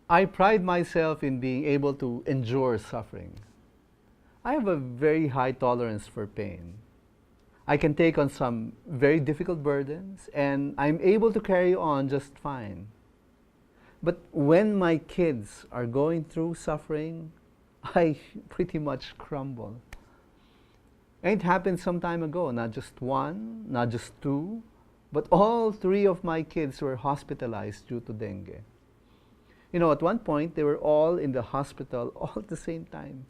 I pride myself in being able to endure suffering. I have a very high tolerance for pain. I can take on some very difficult burdens and I'm able to carry on just fine. But when my kids are going through suffering, I pretty much crumble. And it happened some time ago, not just one, not just two, but all three of my kids were hospitalized due to dengue. You know, at one point, they were all in the hospital all at the same time.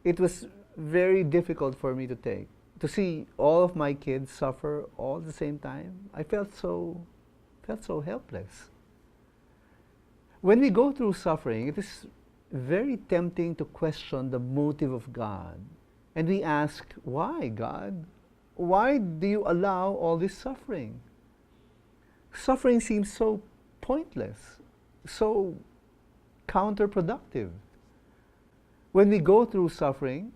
It was very difficult for me to take. To see all of my kids suffer all at the same time, I felt so helpless. When we go through suffering, it is very tempting to question the motive of God. And we ask, why, God? Why do you allow all this suffering? Suffering seems so pointless, so counterproductive. When we go through suffering,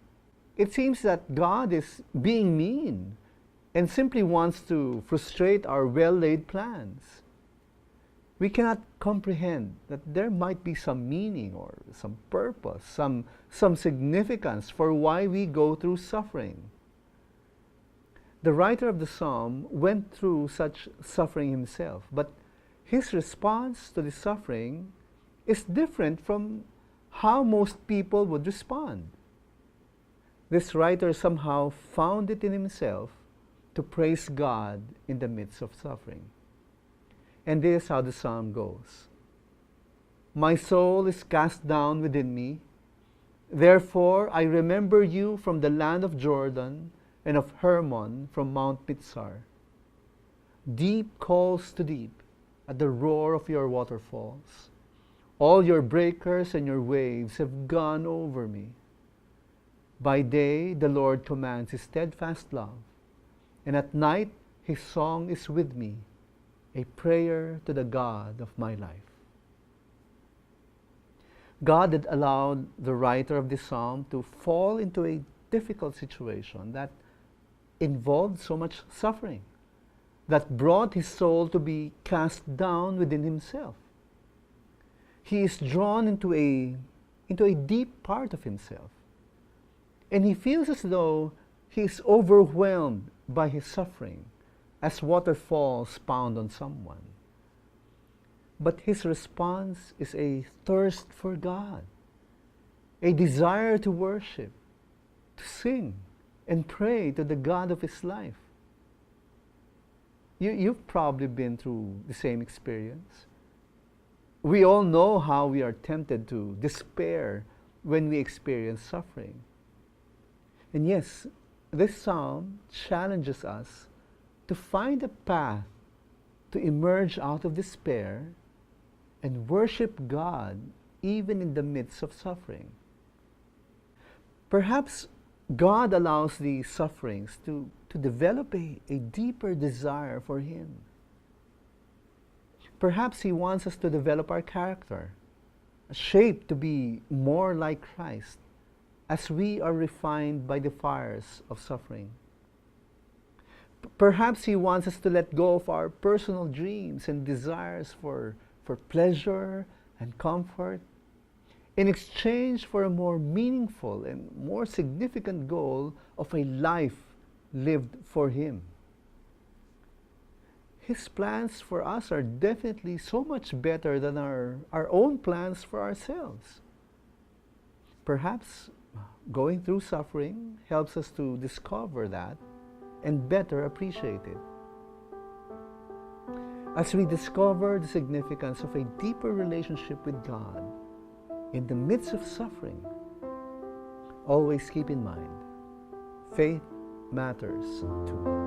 it seems that God is being mean and simply wants to frustrate our well-laid plans. We cannot comprehend that there might be some meaning or some purpose, some significance for why we go through suffering. The writer of the psalm went through such suffering himself, but his response to the suffering is different from how most people would respond. This writer somehow found it in himself to praise God in the midst of suffering. And this is how the psalm goes. My soul is cast down within me. Therefore I remember you from the land of Jordan and of Hermon from Mount Mizar. Deep calls to deep at the roar of your waterfalls. All your breakers and your waves have gone over me. By day the Lord commands his steadfast love, and at night his song is with me, a prayer to the God of my life. God had allowed the writer of this psalm to fall into a difficult situation that involved so much suffering, that brought his soul to be cast down within himself. He is drawn into a deep part of himself, and he feels as though he is overwhelmed by his suffering, as waterfalls pound on someone. But his response is a thirst for God, a desire to worship, to sing, and pray to the God of his life. You've probably been through the same experience. We all know how we are tempted to despair when we experience suffering. And yes, this psalm challenges us to find a path to emerge out of despair and worship God even in the midst of suffering. Perhaps God allows these sufferings to develop a deeper desire for Him. Perhaps He wants us to develop our character, shaped to be more like Christ as we are refined by the fires of suffering. Perhaps He wants us to let go of our personal dreams and desires for pleasure and comfort in exchange for a more meaningful and more significant goal of a life lived for Him. His plans for us are definitely so much better than our own plans for ourselves. Perhaps going through suffering helps us to discover that and better appreciate it. As we discover the significance of a deeper relationship with God in the midst of suffering, always keep in mind, faith matters too.